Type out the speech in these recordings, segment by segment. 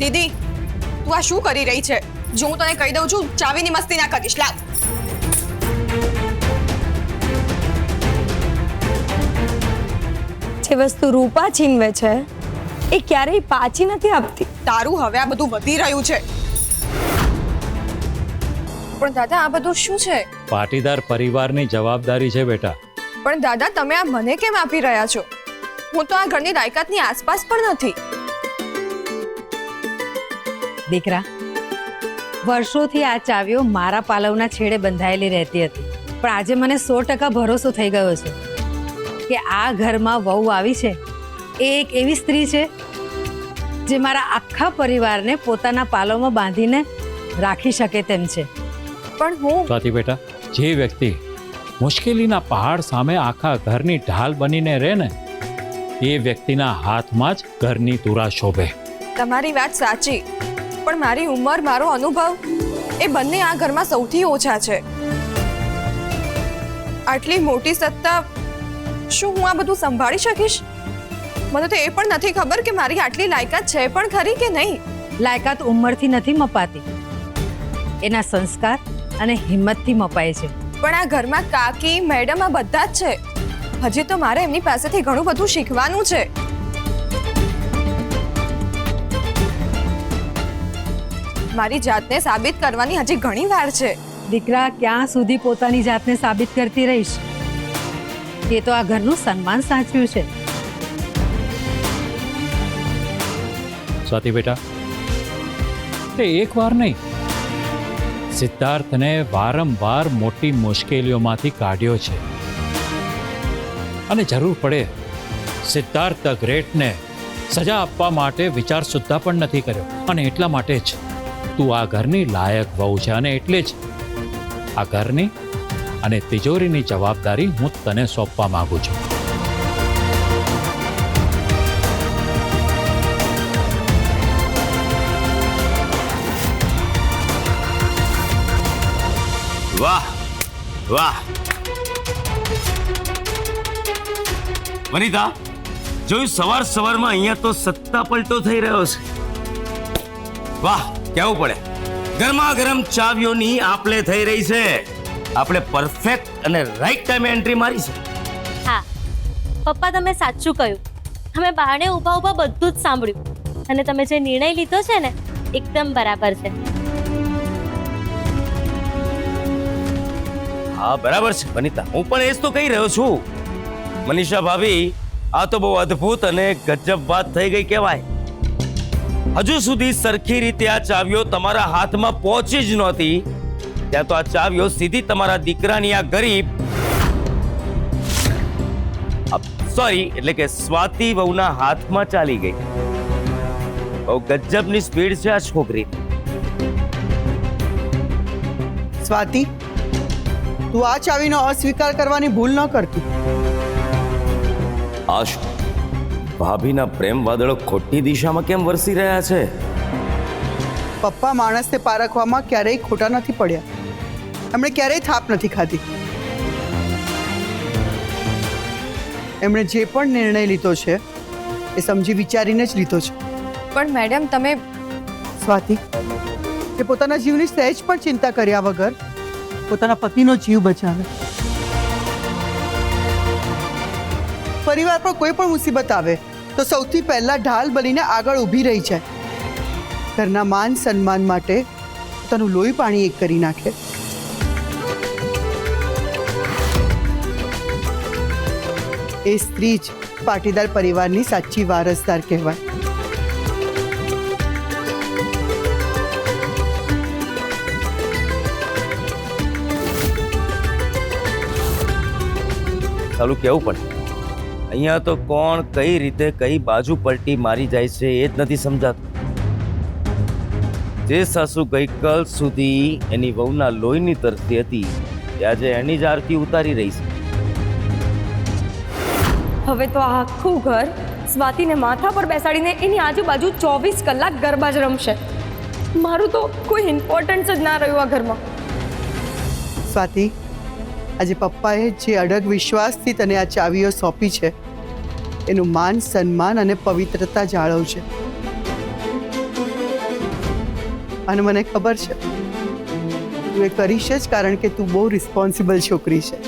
દીદી, તું આ શું કરી રહી છે? જો હું તને કહી દઉં છું, ચાવીની મસ્તી ના કરીશ. લાવ. જે વસ્તુ રૂપા છીનવે છે એ ક્યારેય પાછી નથી આપતી. તારું હવે આ બધું વધી રહ્યું છે. પણ દાદા, આ બધું શું છે? પાટીદાર પરિવારની જવાબદારી છે બેટા. પણ દાદા, તમે આ મને કેમ આપી રહ્યા છો? હું તો આ ઘરની લાયકાતની આસપાસ પણ નથી. દીકરા, વર્ષોથી આ ચાવીઓ મારા પાલવના છેડે બંધાયેલી રહેતી હતી, પણ આજે મને 100% ભરોસો થઈ ગયો છે કે આ ઘરમાં વહુ આવી છે એ એક એવી સ્ત્રી છે જે મારા આખા પરિવારને પોતાના પાલવમાં બાંધીને રાખી શકે તેમ છે. પણ હું સ્વાતિ બેટા, જે વ્યક્તિ મુશ્કેલીના પહાડ સામે આખા ઘરની ઢાલ બનીને રહે ને, એ વ્યક્તિના હાથમાં જ ઘરની તુરા શોભે. તમારી વાત સાચી, પણ મારી ઉંમર, મારો અનુભવ એ બંને આ ઘરમાં સૌથી ઓછા છે. આટલી મોટી સત્તા, શું હું આ બધું સંભાળી શકીશ? મને તો એ પણ નથી ખબર કે મારી આટલી લાયકાત છે પણ ખરી કે નહીં. લાયકાત ઉંમરથી નથી મપાતી, એના સંસ્કાર અને હિંમતથી મપાય છે. પણ આ ઘરમાં કાકી, મેડમ આ બધા જ છે. હજી તો મારે એમની પાસેથી ઘણું બધું શીખવાનું છે. મારી જાતને સાબિત કરવાની હજી ઘણી વાર છે. દીકરા, ક્યાં સુધી પોતાની જાતને સાબિત કરતી રહીશ? એ તો આ ઘરનું સન્માન સાચવ્યું છે. સ્વાતિ બેટા, એ એક વાર નહીં, સિદ્ધાર્થને વારંવાર મોટી મુશ્કેલીઓમાંથી કાઢ્યો છે. અને જરૂર પડે સિદ્ધાર્થ ધ ગ્રેટને સજા આપવા માટે વિચાર સુદ્ધા પણ નથી કર્યો. અને એટલા માટે જ તું આ ઘરની લાયક વહુ છે, અને એટલે જ આ ઘરની અને તિજોરીની જવાબદારી હું તને સોંપવા માંગુ છું. વાહ વાહ વનિતા, જોયું સવારમાં અહીંયા તો સત્તા પલટો થઈ રહ્યો છે. વાહ, કેવું પડે, ગરમા ગરમ ચાવીઓની આપલે થઈ રહી છે. આપણે પરફેક્ટ અને રાઈટ ટાઈમે એન્ટ્રી મારી છે. હા પપ્પા, તમે સાચું કહ્યું. અમે બહારને ઊભા ઊભા બધું જ સાંભળ્યું, અને તમે જે નિર્ણય લીધો છે ને, એકદમ બરાબર છે. હા બરાબર છે વનિતા, હું પણ એ જ તો કહી રહ્યો છું. મનીષા ભાભી, આ તો બહુ અદ્ભુત અને ગજબ વાત થઈ ગઈ કહેવાય. હજુ સુધી સરખી રીતે આ ચાવીઓ તમારા હાથમાં પહોંચી જ નહોતી, ત્યાં તો આ ચાવીઓ સીધી તમારા દીકરાની આ ગરીબ, સોરી એટલે કે સ્વાતિ વહુના હાથમાં ચાલી ગઈ. બહુ ગજબની સ્પીડ છે આ છોકરી. સ્વાતિ, તું આ ચાવીનો અસ્વીકાર કરવાની ભૂલ ન કરતી. આશુ, ભાભીના પ્રેમ વાદળો ખોટી દિશામાં કેમ વરસી રહ્યા છે? પપ્પા માણસને પારખવામાં ક્યારેય ખોટા નથી પડ્યા. એમણે ક્યારેય થાપ નથી ખાધી. એમણે જે પણ નિર્ણય લીધો છે એ સમજી વિચારીને જ લીધો છે. પણ મેડમ, તમે સ્વાતિ, એ પોતાના જીવની સહેજ પણ ચિંતા કર્યા વગર પોતાના પતિનો જીવ બચાવે. પરિવાર પર કોઈ પણ મુસીબત આવે તો સૌથી પહેલા ઢાલ બનીને આગળ ઊભી રહી છે. ઘરના માન સન્માન માટે પોતાનું લોહી પાણી એક કરી નાખે. એ સ્ત્રી જ પાટીદાર પરિવારની સાચી વારસદાર કહેવાય. સાલું કેવું પડે, અહીંયા તો કોણ કઈ રીતે કઈ બાજુ પલટી મારી જાય છે એ જ નથી સમજાતું. જે સાસુ ગઈકાલ સુધી એની વહુના લોહીની તરસતી હતી, તે આજે એની જ આરતી ઉતારી રહી છે. હવે તો આખું ઘર સ્વાતિને માથા પર બેસાડીને એની આજુબાજુ 24 કલાક ગરબા જ રમશે. મારું તો કોઈ ઇમ્પોર્ટન્સ જ ના રહ્યું આ ઘરમાં. સ્વાતિ, આજે પપ્પાએ જે અડગ વિશ્વાસથી તને આ ચાવીઓ સોંપી છે એનું માન સન્માન અને પવિત્રતા જાળવજે. અને મને ખબર છે તું એ કરીશ જ, કારણ કે તું બહુ રિસ્પોન્સિબલ છોકરી છે.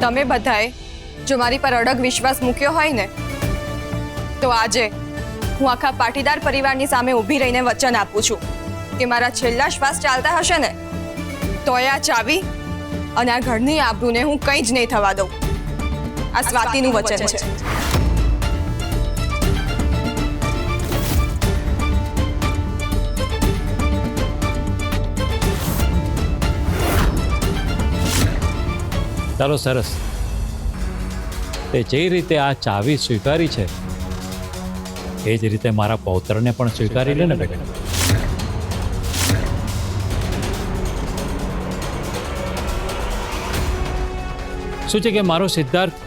તમે બધાએ જો મારી પર અડગ વિશ્વાસ મૂક્યો હોય ને, તો આજે હું આખા પાટીદાર પરિવારની સામે ઊભી રહીને વચન આપું છું કે મારા છેલ્લા શ્વાસ ચાલતા હશે ને તોય આ ચાવી અને આ ઘરની આબરૂને હું કંઈ જ નહીં થવા દઉં. આ સ્વાતિનું વચન છે. ચાલો સરસ. તે જે રીતે આ ચાવી સ્વીકારી છે એ જ રીતે મારા પૌત્રને પણ સ્વીકારી લે ને બેટા. શું છે કે મારો સિદ્ધાર્થ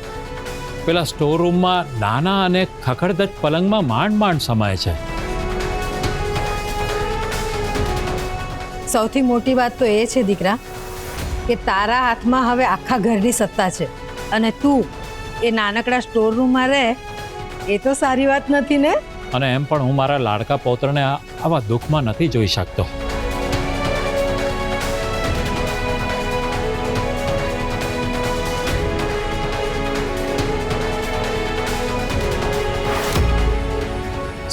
પેલા સ્ટોર રૂમમાં નાના અને ખખડધજ પલંગમાં માંડ સમાય છે. સૌથી મોટી વાત તો એ છે દીકરા કે તારા હાથમાં હવે આખા ઘરની સત્તા છે અને તું એ નાનકડા સ્ટોર રૂમમાં રહે એ તો સારી વાત નથી ને. અને એમ પણ હું મારા લાડકા પૌત્રને આવા દુઃખમાં નથી જોઈ શકતો.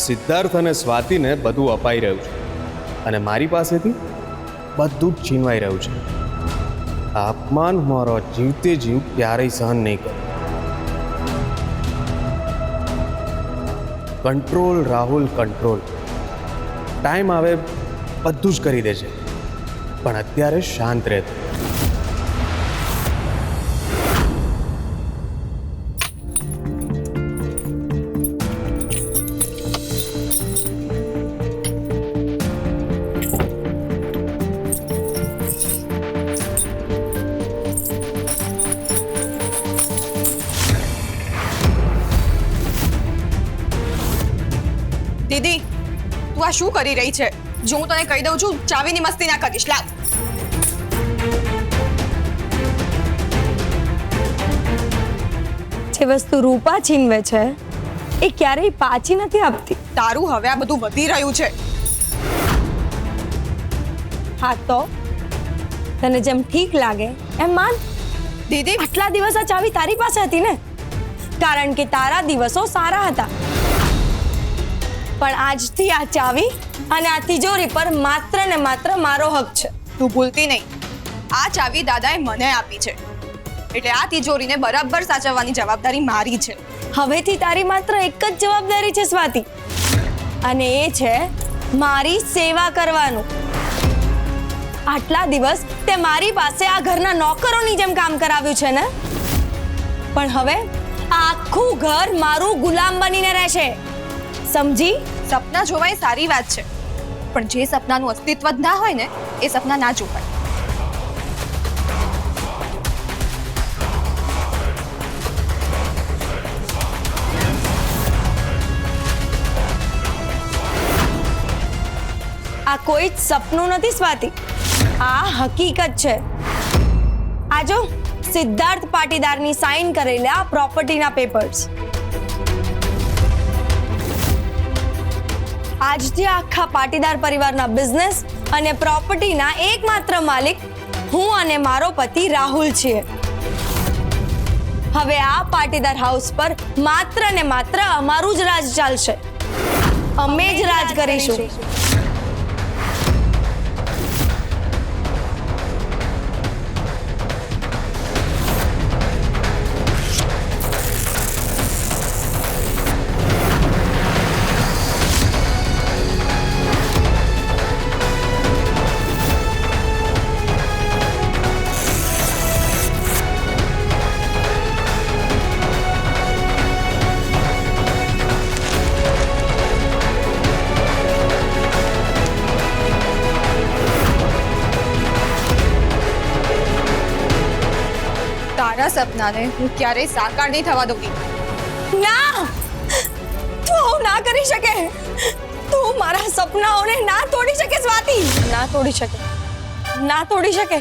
સિદ્ધાર્થ અને સ્વાતિને બધું અપાઈ રહ્યું છે અને મારી પાસેથી બધું જ છીનવાઈ રહ્યું છે. આ અપમાન મારો જીવતે જીવ ક્યારેય સહન નહીં કરું. Control Rahul control. ટાઈમ આવે બધું જ કરી દેશે, પણ અત્યારે શાંત રહેતો. દીદી, તું આ શું કરી રહી છે? જો હું તને કહી દઉં છું, ચાવીની મસ્તી ના કરીશ. લાવ. જે વસ્તુ રૂપા છીનવે છે એ ક્યારેય પાછી નથી આપતી. તારું હવે આ બધું વધી રહ્યું છે. હા તો તને જેમ ઠીક લાગે એમ માન. દીદી, આટલા દિવસ આ ચાવી તારી પાસે હતી ને, કારણ કે તારા દિવસો સારા હતા. પણ આજથી આ ચાવી અને આ તિજોરી પર માત્ર ને માત્ર મારો હક છે. તું ભૂલતી નહીં, આ ચાવી દાદાએ મને આપી છે, એટલે આ તિજોરીને બરાબર સાચવવાની જવાબદારી મારી છે. હવેથી તારી માત્ર એક જ જવાબદારી છે સ્વાતિ, અને એ છે મારી સેવા કરવાનું. આટલા દિવસ તે મારી પાસે આ ઘરના નોકરોની જેમ કામ કરાવ્યું છે ને, પણ હવે આ આખું ઘર મારું ગુલામ બનીને રહેશે. સમજી? સપના જોવા એ સારી વાત છે, પણ જે સપનાનું અસ્તિત્વ જ ના હોય ને એ સપના ના જોવાય. આ કોઈ જ સપનું નથી સ્વાતિ, આ હકીકત છે. આ જો સિદ્ધાર્થ પાટીદારની સાઇન કરેલા પ્રોપર્ટીના પેપર્સ. આજથી આખા પાટીદાર પરિવારના બિઝનેસ અને પ્રોપર્ટીના એકમાત્ર માલિક હું અને મારો પતિ રાહુલ છીએ. હવે આ પાટીદાર હાઉસ પર માત્ર ને માત્ર અમારું જ રાજ ચાલશે. અમે જ રાજ કરીશું. તારા સપનાને હું ક્યારેય સાકાર નહીં થવા દઉં. ના, તું આવું ના કરી શકે. તું મારા સપનાઓને ના તોડી શકે સ્વાતિ. ના તોડી શકે. ના તોડી શકે.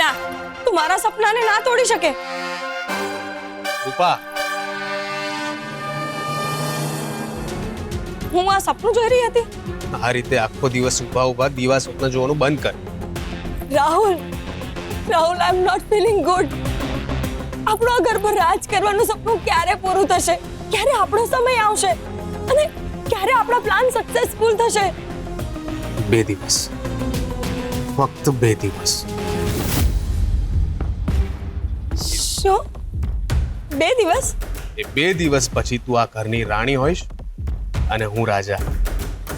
ના, તું મારા સપનાને ના તોડી શકે. રૂપા, હું આ સપનું જોઈ રહી હતી. આ રીતે આખો દિવસ ઊભા ઊભા દીવા સ્વપ્ન જોવાનું બંધ કર. રાહુલ, રાહુલ, આઈ એમ નોટ ફીલિંગ ગુડ. આપણું આ ઘર પર રાજ કરવાનું સપનું ક્યારે પૂરું થશે? ક્યારે આપણો સમય આવશે? અને ક્યારે આપણા પ્લાન સક્સેસફુલ થશે? 2 દિવસ, ફક્ત 2 દિવસ. શું? 2 દિવસ? એ 2 દિવસ પછી તું આ ઘરની રાણી હોઈશ અને હું રાજા.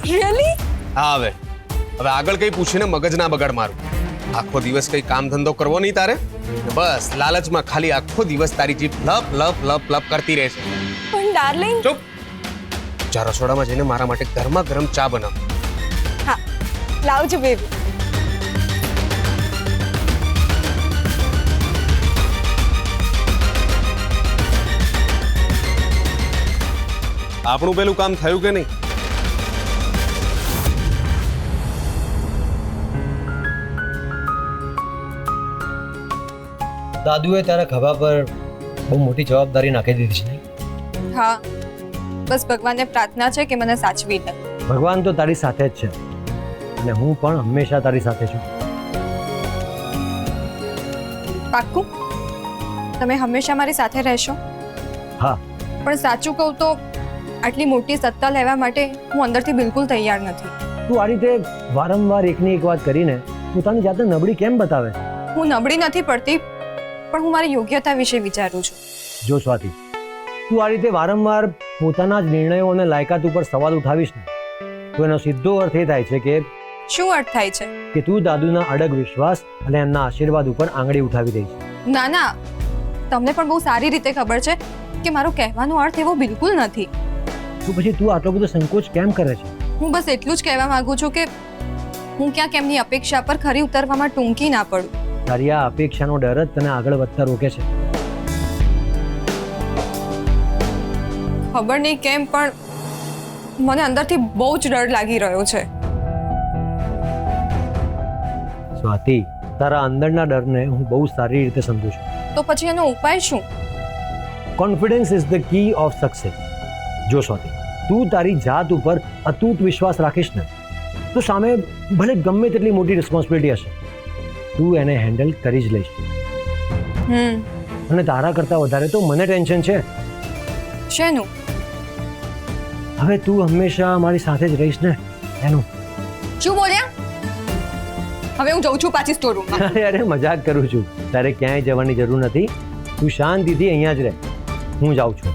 રિયલી? હા, હવે આગળ કઈ પૂછીને મગજ ના બગાડ મારું. આખો દિવસ કઈ કામ ધંધો કરવો નહીં તારે? બસ લાલચમાં ખાલી આખો દિવસ તારી જીભ લપ લપ લપ લપ કરતી રહેશે. પણ ડાર્લિંગ. ચૂપ. જા રસોડામાં જઈને મારા માટે ગરમા ગરમ ચા બનાવ. હા, લાવજો બેબી. આપણું પેલું કામ થયું કે નહીં? દાદુએ તારા ખભા પર બહુ મોટી જવાબદારી નાખી દીધી છે. હા, બસ ભગવાનને પ્રાર્થના છે કે મને સાચવી લે. ભગવાન તો તારી સાથે જ છે અને હું પણ હંમેશા તારી સાથે છું. પાક્કું? તમે હંમેશા મારી સાથે રહેશો? હા. પણ સાચું કહું તો આટલી મોટી સત્તા લેવા માટે હું અંદરથી બિલકુલ તૈયાર નથી. તું આ રીતે વારંવાર એકની એક વાત કરીને પોતાની જાતને નબળી કેમ બતાવે છે? હું નબળી નથી પડતી, પણ હું મારી યોગ્યતા વિશે વિચારું છું. જો સ્વાતિ, તું આ રીતે વારંવાર પોતાના જ નિર્ણયો અને લાયકાત ઉપર સવાલ ઉઠાવીશ ને તો એનો સીધો અર્થ એ થાય છે કે શું અર્થ થાય છે? કે તું દાદુના અડગ વિશ્વાસ અને એમના આશીર્વાદ ઉપર આંગળી ઉઠાવી દઈશ. ના ના, તમને પણ બહુ સારી રીતે ખબર છે કે મારો કહેવાનો અર્થ એવો બિલકુલ નથી. તો પછી તું આટલો બધો સંકોચ કેમ કરે છે? હું બસ એટલું જ કહેવા માંગુ છું કે હું ક્યાંક એમની અપેક્ષા પર ખરી ઉતરવામાં ટૂંકી ના પડું. તારી આ અપેક્ષાનો ડર જ તને આગળ વધતા રોકે છે. ખબર નહીં કેમ પણ મને અંદરથી બહુ જ ડર લાગી રહ્યો છે. સ્વાતિ, તારા અંદરના ડરને હું બહુ સારી રીતે સમજુ છું. તો પછી એનો ઉપાય શું? Confidence is the key of success. જો સ્વાતિ, તું તારી જાત ઉપર અતૂટ વિશ્વાસ રાખીશ ને તો સામે ભલે ગમે તેટલી મોટી રિસ્પોન્સિબિલિટી હશે, તું એને હેન્ડલ કરી જ લઈશ. અને તારા કરતા વધારે તો મને ટેન્શન છે. શેનું? હવે તું હંમેશા મારી સાથે જ રહીશ ને એનું. શું બોલ્યા? હવે હું જઉં છું પાછી સ્ટોર રૂમમાં. અરે મજાક કરું છું. તારે ક્યાંય જવાની જરૂર નથી. તું શાંતિથી અહીંયા જ રહે. હું જાઉં છું.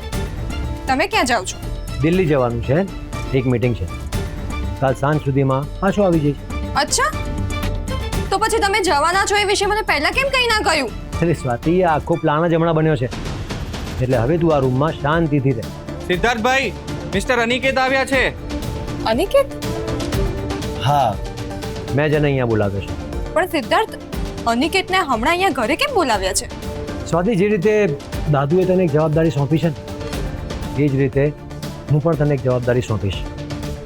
તમે ક્યાં જાઓ છો? દિલ્હી જવાનું છે, એક મીટિંગ છે. કાલ સાંજ સુધીમાં પાછો આવી જઈશ. અચ્છા, તો પછી તમે જવાના છો એ વિશે મને પહેલા કેમ કંઈ ના કહ્યું? અરે સ્વાતિ, આ આખો પ્લાન જ હમણાં બન્યો છે. એટલે હવે તું આ રૂમમાં શાંતિથી રહે. સિદ્ધાર્થભાઈ, મિસ્ટર અનિકેત આવ્યા છે. અનિકેત? હા, મેં જ એને અહીંયા બોલાવ્યો છે. પણ સિદ્ધાર્થ, અનિકેતને હમણાં અહીંયા ઘરે કેમ બોલાવ્યા છે? સ્વાતિ, જે રીતે દાદુએ તને એક જવાબદારી સોંપી છે એ જ રીતે હું પણ તને એક જવાબદારી સોંપીશ.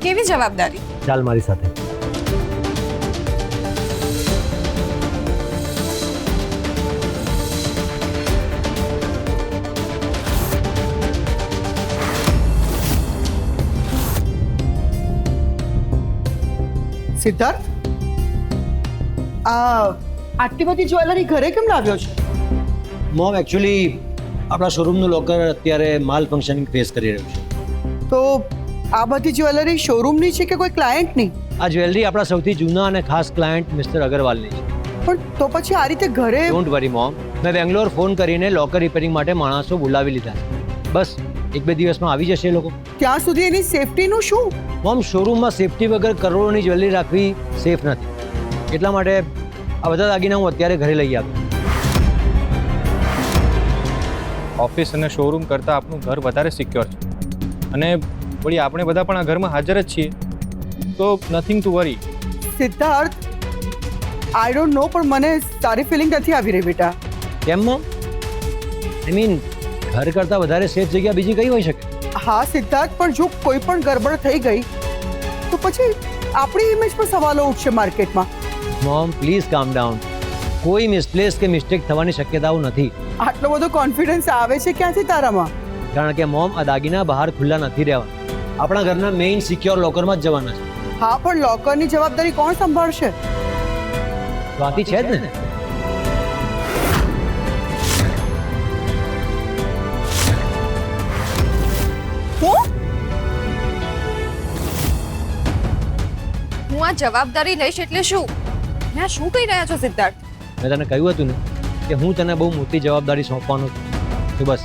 કેવી જવાબદારી? ચાલ મારી સાથે. સિદ્ધાર્થ, આટલી બધી જ્વેલરી ઘરે કેમ લાવ્યો છે? મોમ, એકચ્યુઅલી આપણા શોરૂમનું લોકર અત્યારે માલ ફંક્શનિંગ ફેસ કરી રહ્યું છે. તો આ બધી જ્વેલરી શોરૂમની છે કે કોઈ ક્લાયન્ટની? આ જ્વેલરી આપણા સૌથી જૂના અને ખાસ ક્લાયન્ટ મિસ્ટર અગરવાલની છે. પણ તો પછી આ રીતે ઘરે? ડોન્ટ વરી મોમ, મેં બેંગ્લોર ફોન કરીને લોકર રિપેરિંગ માટે માણસો બોલાવી લીધા છે. બસ 1-2 દિવસમાં આવી જશે એ લોકો. ત્યાં સુધી એની સેફટીનું શું? મોમ, શોરૂમમાં સેફટી વગર કરોડોની જ્વેલરી રાખવી સેફ નથી. એટલા માટે આ બધા દાગીના હું અત્યારે ઘરે લઈ આવ્યો. ઓફિસ અને શોરૂમ કરતાં આપણું ઘર વધારે સિક્યોર છે અને વળી આપણે બધા પણ આ ઘરમાં હાજર જ છીએ, તો nothing to worry. Siddharth, I don't know, પણ મને સારી ફિલિંગ નથી આવી રહી બેટા. કેમ મોમ? આઈ મીન ઘર કરતાં વધારે સેફ જગ્યા બીજી કઈ હોઈ શકે? હા સિદ્ધાર્થ, પણ જો કોઈ પણ ગડબડ થઈ ગઈ તો પછી આપણી ઇમેજ પર સવાલો ઉઠશે માર્કેટમાં. મોમ પ્લીઝ કામ ડાઉન. કોઈ મિસપ્લેસ કે મિસ્ટેક થવાની શક્યતાઓ નથી. આટલો બધો કોન્ફિડન્સ આવે છે ક્યાંથી તારામાં? કારણ કે મોમ આ દાગીના બહાર ખુલ્લા નથી રહેવાના. આપણા ઘરના મેઇન સિક્યોર લોકરમાં જ જવાના છે. હા, પણ લોકરની જવાબદારી કોણ સંભાળશે? સ્વાતિ છે જ ને. હું આ જવાબદારી લઈશ એટલે શું? મેં આ શું કહી રહ્યા છો સિદ્ધાર્થ? મેં તને કહ્યું હતું ને કે હું તને બહુ મોટી જવાબદારી સોંપવાનો છું. તો બસ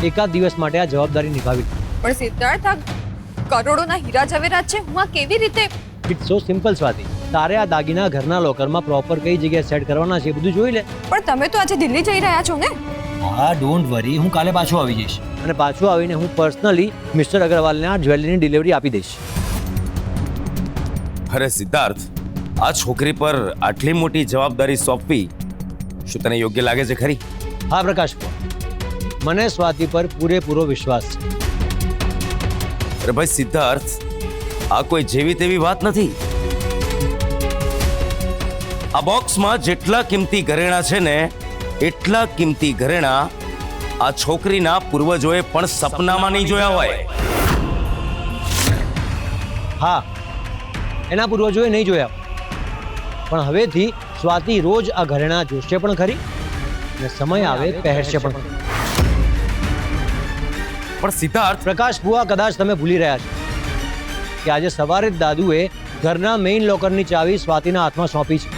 એકાદ દિવસ માટે આ જવાબદારી નિભાવી. પણ સિદ્ધાર્થ, આ કરોડોના હીરા ઝવેરાત છે, હું આ કેવી રીતે? It's so simple Swati. તારે આ દાગીના ઘરના લોકરમાં પ્રોપર કઈ જગ્યાએ સેટ કરવાના છે એ બધું જોઈ લે. પણ તમે તો આજે દિલ્હી જઈ રહ્યા છો ને? હા, ડોન્ટ વરી, હું કાલે પાછો આવી જઈશ અને પાછો આવીને હું પર્સનલી મિસ્ટર અગ્રવાલને આ જ્વેલરીની ડિલિવરી આપી દઈશ. અરે સિદ્ધાર્થ, આ છોકરી પર આટલી મોટી જવાબદારી સોંપવી શું તને યોગ્ય લાગે છે ખરી? હા પ્રકાશ, મને સ્વાતિ પર પૂરેપૂરો વિશ્વાસ છે. અરે ભાઈ સિદ્ધાર્થ, આ કોઈ જેવી તેવી વાત નથી. આ બોક્સમાં જેટલા કિંમતી ઘરેણા છે ને એટલા કિંમતી ઘરેણા આ છોકરીના પૂર્વજોએ પણ સપનામાં નહીં જોયા હોય. હા, એના પૂર્વજોએ નહીં જોયા, પણ હવેથી સ્વાતિ રોજ આ ઘરેણા જોશે પણ ખરી અને સમય આવે પહેરશે પણ ખરી. પણ સિદ્ધાર્થ, પ્રકાશ બુઆ, કદાચ તમે ભૂલી રહ્યા છો કે આજે સવારે જ દાદુએ ઘરના મેઇન લોકરની ચાવી સ્વાતિના હાથમાં સોંપી છે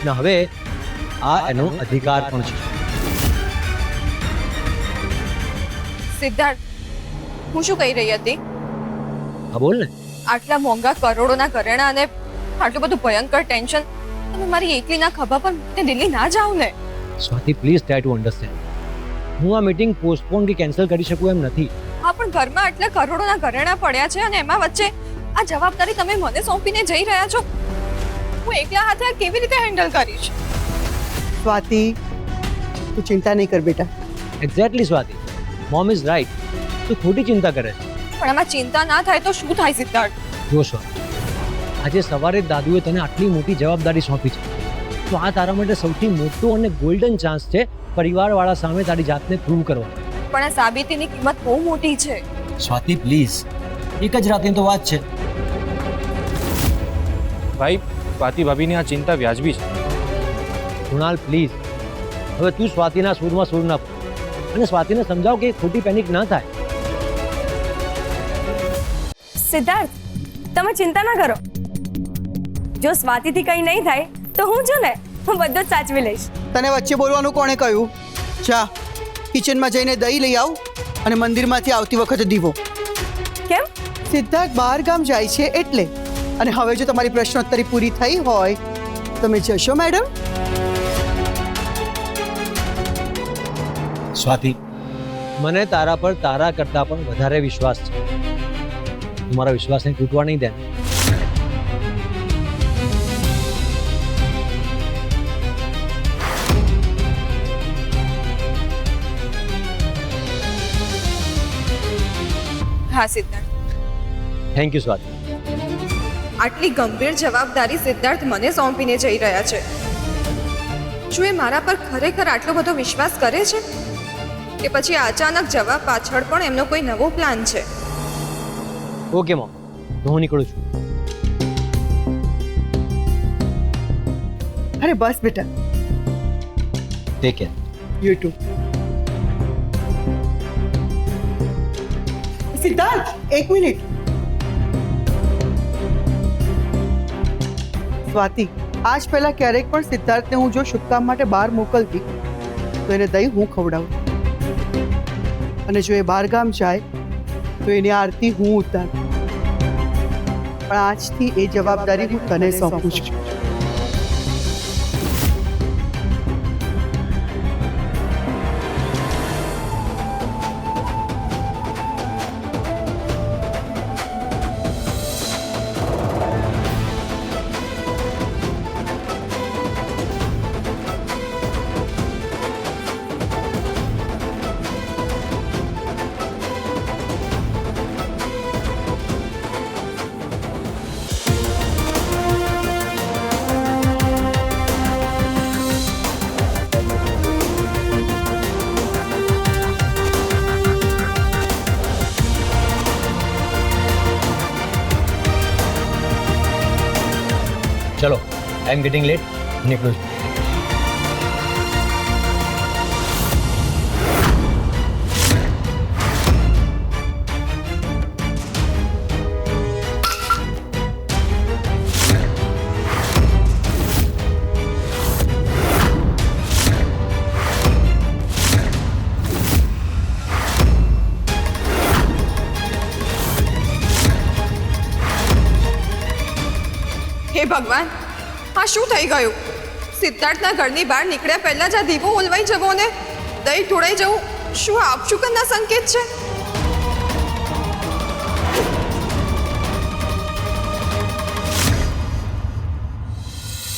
ને હવે આ એનો અધિકાર પણ છે. સિદ્ધાર્થ, હું શું કહી રહી હતી? હા બોલ ને. આટલા મોંઘા કરોડોના ઘરેણા અને આટલું બધું ભયંકર ટેન્શન તમે મારી એકલીના ખભા પર મૂકીને દિલ્હી ના જાઓ ને. Swati please try to understand. હું આ મીટિંગ પોસ્ટપોન કે કેન્સલ કરી શકું એમ નથી. હા, પણ ઘરમાં આટલા કરોડોના ઘરેણા પડ્યા છે અને એમાં વચ્ચે આ જવાબદારી તમે મને સોંપીને જઈ રહ્યા છો. હું એકલા હાથે આ કેવી રીતે હેન્ડલ કરીશ? સ્વાતિ, તું ચિંતા નહીં કર બેટા. Exactly Swati, mom is right. તું ખોટી ચિંતા કરે છે. પણ આમાં ચિંતા ના થાય તો શું થાય સિદ્ધાર્થ? જો સ્વાતિ, આજે સવારે જ દાદુએ તને આટલી મોટી જવાબદારી સોંપી છે તો આ તારા માટે સૌથી મોટો અને ગોલ્ડન ચાન્સ છે પરિવારવાળા સામે તારી જાતને પ્રૂવ કરવાનો. પણ આ સાબિતીની કિંમત બહુ મોટી છે. સ્વાતિ પ્લીઝ, એક જ રાતની તો વાત છે. ભાઈ, સ્વાતિ ભાભીની આ ચિંતા વ્યાજબી છે. કુણાલ પ્લીઝ, હવે તું સ્વાતિના સૂરમાં સૂર ના પૂર અને સ્વાતિને સમજાવ કે ખોટી પેનિક ના થાય. સિદ્ધાર્થ, તમે ચિંતા ના કરો. જો સ્વાતિથી કંઈ નહીં થાય તો હું છું ને, હું બધું જ સાચવી લઈશ. તને વચ્ચે બોલવાનું કોણે કહ્યું? જા કિચનમાં જઈને દહીં લઈ આવ અને મંદિરમાંથી આવતી વખતે દીવો. કેમ? સિદ્ધાર્થ બહાર ગામ જાય છે એટલે. અને હવે જો તમારી પ્રશ્નોત્તરી પૂરી થઈ હોય તમે જશો મેડમ? સ્વાતિ, મને તારા પર તારા કરતા પણ વધારે વિશ્વાસ છે. તું મારા વિશ્વાસને તૂટવા નહીં દે. હા સિદ્ધાર્થ, થેન્ક યુ સ્વાતિ. આટલી ગંભીર જવાબદારી સિદ્ધાર્થ મને સોંપીને જઈ રહ્યા છે. શું એ મારા પર ખરેખર આટલો બધો વિશ્વાસ કરે છે કે પછી અચાનક જવાબ પાછળ પણ એમનો કોઈ નવો પ્લાન છે? ઓકે મોમ, હું નીકળું છું. અરે બસ બેટા. Take care. You too. Siddharth, એક મિનિટ. સ્વાતિ, આજ પહેલા ક્યારેક પણ સિદ્ધાર્થને હું જો શુભ કામ માટે બહાર મોકલતી તો એને દહીં હું ખવડાવું અને જો એ બહાર ગામ જાય તો એની આરતી હું ઉતારું. પણ આજથી એ જવાબદારી હું તને સોંપું છું. આઈ એમ ગેટિંગ લેટ. નીકળું છું. હે ભગવાન, આ શું થઈ ગયું? સિદ્ધાર્થના ઘરની બહાર નીકળ્યા પહેલા જ આ દીવો ઓલવાઈ જવો ને દહીં ઢોળાઈ જવું, શું આપશુકનના સંકેત છે?